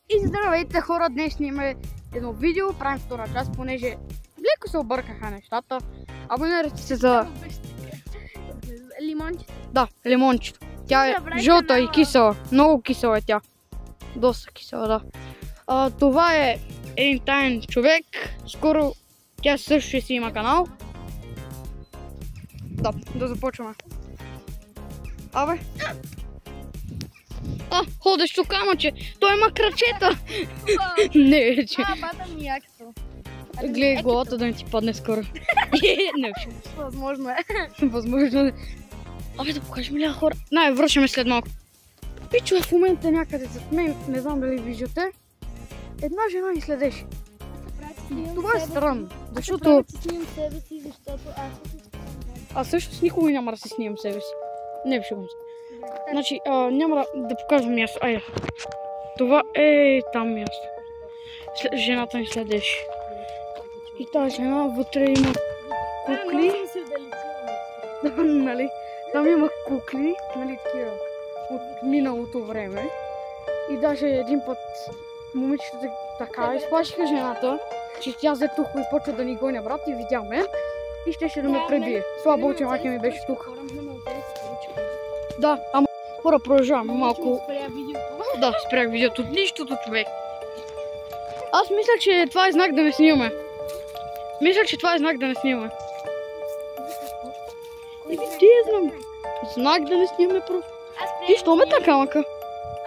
И здравейте хора, днес снимаме едно видео, правим втора част, понеже леко се объркаха нещата. Абонирайте се за... Лимончето. Да, лимончето. Тя е жълта и кисела, много кисела е тя. Доста кисела, да. Това е един таен човек, скоро тя също ще си има канал. Да започваме. Абе. Ходещо камъче, той има крачета. Не, че. Бата ми якото. Гледай главата да не ти падне скоро. Не, Възможно е. Възможно е. Абе, да покажем ли хора? Връщаме след малко. Пичове в момента някъде зад мен, не знам дали виждате. Една жена ни следеше. Това е странно, защото... Снимам себе си, защото аз също с никога няма да се снимам себе си. Не виждам се. Значи, няма да покажем място. Айде. Това е там място. Жената ни следеше. И тази жена вътре има кукли. Нали? Там има кукли, нали такива, от миналото време. И даже един път момичета така изплашиха жената, че тя взе тухло и почва да ни гоня брат и видя мен и щеше да ме пребие. Слава Богу, че майка ми беше тук. Да, ама хора, продължаваме малко. Да, спрях видеото от нищото, човек. Аз мисля, че това е знак да не снимаме. Ти знам. Знак да не снимаме просто. Ти що ме така, мака?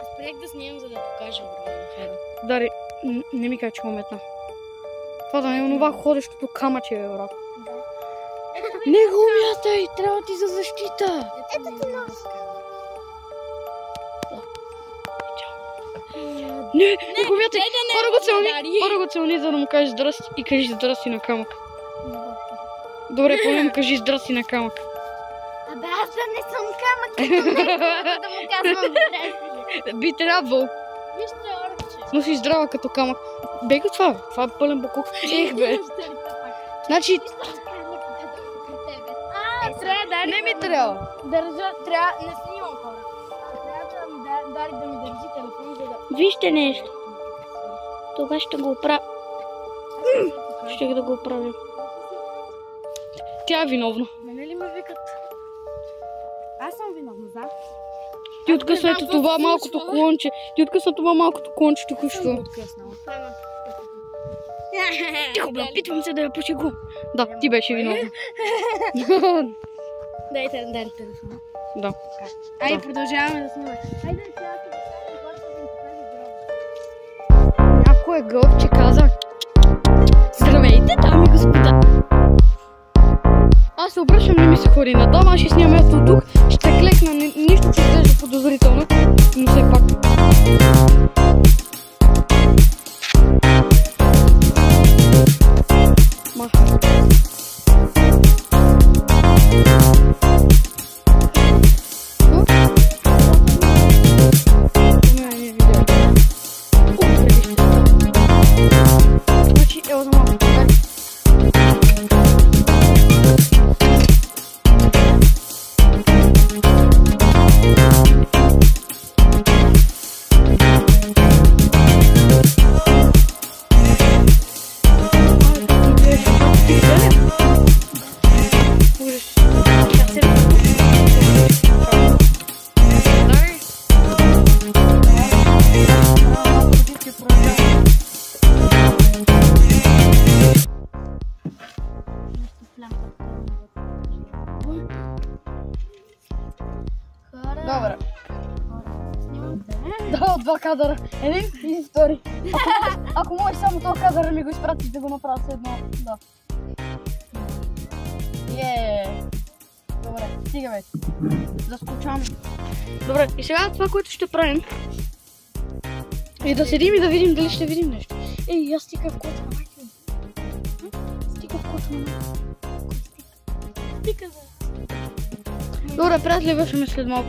Аз приех да снимам, за да покажа върху. Дари, не ми кажа, че го метна. Това да не е онова ходещото камъче, бе, брат. Не го мятай, трябва ти за защита. Ето ти носка. Не го мятай. Хора го целуни, за да му кажеш здрасти и кажи здрасти на камък. Добре, поне му кажи здрасти на камък. Абе, аз да не съм камък, да му казвам здрасти. Би трябвало. Вижте, орче. Но си здрава като камък. Бега това, бе. Това е пълен бокук. Ех, бе. Значи... Не ми трябва. Трябва, не снимам хора. Трябва да ми държи телефон, за да... Вижте нещо. Това ще го оправя. Ще да го оправя. Тя е виновна. Мене ли ме викат? Аз съм виновна, да? Ти откъсна това малкото клонче. Току-що. Тихо, бе, опитвам се да я пошегу. Да, ти беше виновна. Дайте телефона. Да. Айде, продължаваме да снимаме. Айде, някой гълбче каза: здравейте, дами и господа! Аз се обръщам, не ми се ходи на дом, аз ще снимам ето тук, ще клекна, нищо, че изглежда подозрително, но все пак. Маха. Добре. Да, от два кадъра. Един и втори. Ако може само този кадър да ми го изпратиш да го направя с едно. Да. Добре, стига вече. Да скучам. Добре, и сега това, което ще правим, е да седим и да видим дали ще видим нещо. Ей, аз стика в кота на майка. Добре, приятели, вършаме след малко.